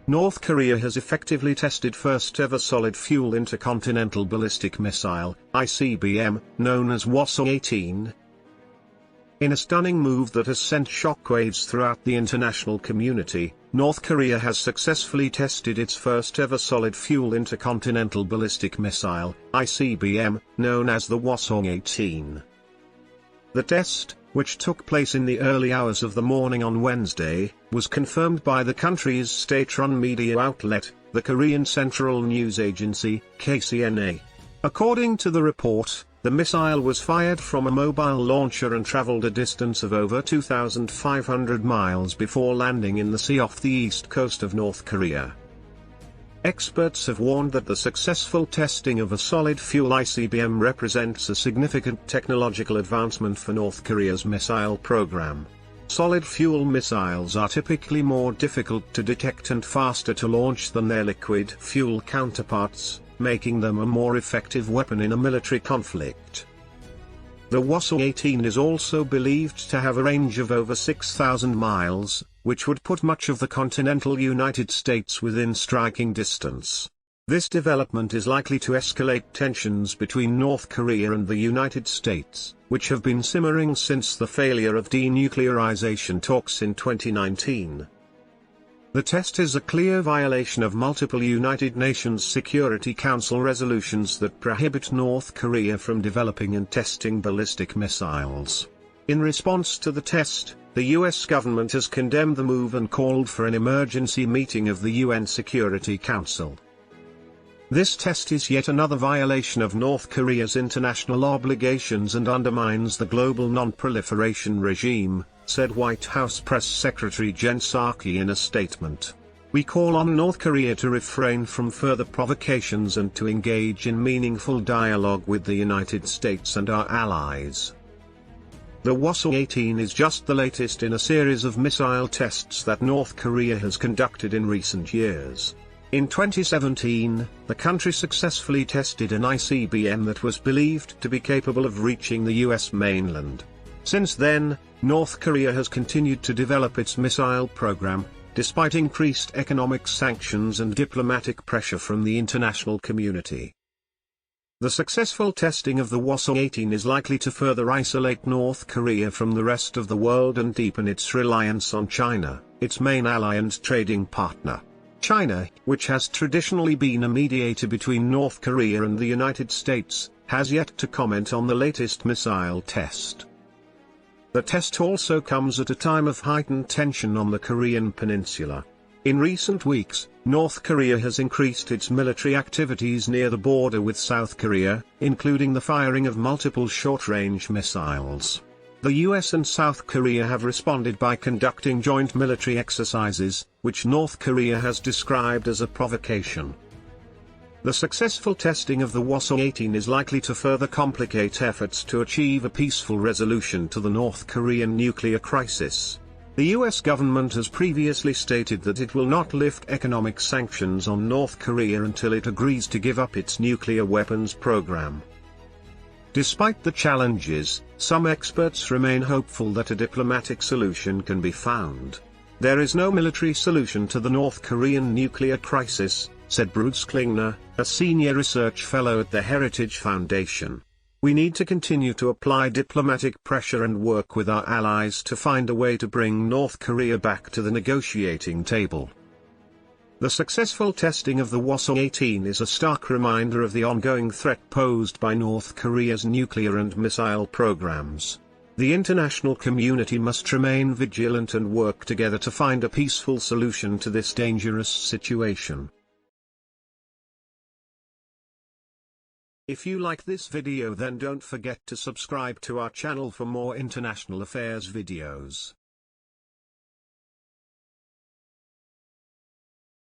North Korea has effectively tested first-ever solid-fuel intercontinental ballistic missile, ICBM, known as Hwasong18. In a stunning move that has sent shockwaves throughout the international community, North Korea has successfully tested its first-ever solid-fuel intercontinental ballistic missile, ICBM, known as the Hwasong18. The test, which took place in the early hours of the morning on Wednesday, was confirmed by the country's state-run media outlet, the Korean Central News Agency, KCNA. According to the report, the missile was fired from a mobile launcher and traveled a distance of over 2,500 miles before landing in the sea off the east coast of North Korea. Experts have warned that the successful testing of a solid-fuel ICBM represents a significant technological advancement for North Korea's missile program. Solid-fuel missiles are typically more difficult to detect and faster to launch than their liquid-fuel counterparts, making them a more effective weapon in a military conflict. The Hwasong-18 is also believed to have a range of over 6,000 miles, which would put much of the continental United States within striking distance. This development is likely to escalate tensions between North Korea and the United States, which have been simmering since the failure of denuclearization talks in 2019. The test is a clear violation of multiple United Nations Security Council resolutions that prohibit North Korea from developing and testing ballistic missiles. In response to the test, the US government has condemned the move and called for an emergency meeting of the UN Security Council. This test is yet another violation of North Korea's international obligations and undermines the global non-proliferation regime, said White House Press Secretary Jen Psaki in a statement. We call on North Korea to refrain from further provocations and to engage in meaningful dialogue with the United States and our allies. The Hwasong-18 is just the latest in a series of missile tests that North Korea has conducted in recent years. In 2017, the country successfully tested an ICBM that was believed to be capable of reaching the US mainland. Since then, North Korea has continued to develop its missile program, despite increased economic sanctions and diplomatic pressure from the international community. The successful testing of the Hwasong-18 is likely to further isolate North Korea from the rest of the world and deepen its reliance on China, its main ally and trading partner. China, which has traditionally been a mediator between North Korea and the United States, has yet to comment on the latest missile test. The test also comes at a time of heightened tension on the Korean peninsula. In recent weeks, North Korea has increased its military activities near the border with South Korea, including the firing of multiple short-range missiles. The US and South Korea have responded by conducting joint military exercises, which North Korea has described as a provocation. The successful testing of the Hwasong-18 is likely to further complicate efforts to achieve a peaceful resolution to the North Korean nuclear crisis. The US government has previously stated that it will not lift economic sanctions on North Korea until it agrees to give up its nuclear weapons program. Despite the challenges, some experts remain hopeful that a diplomatic solution can be found. There is no military solution to the North Korean nuclear crisis, said Bruce Klingner, a senior research fellow at the Heritage Foundation. We need to continue to apply diplomatic pressure and work with our allies to find a way to bring North Korea back to the negotiating table. The successful testing of the Hwasong-18 is a stark reminder of the ongoing threat posed by North Korea's nuclear and missile programs. The international community must remain vigilant and work together to find a peaceful solution to this dangerous situation. If you like this video, then don't forget to subscribe to our channel for more international affairs videos.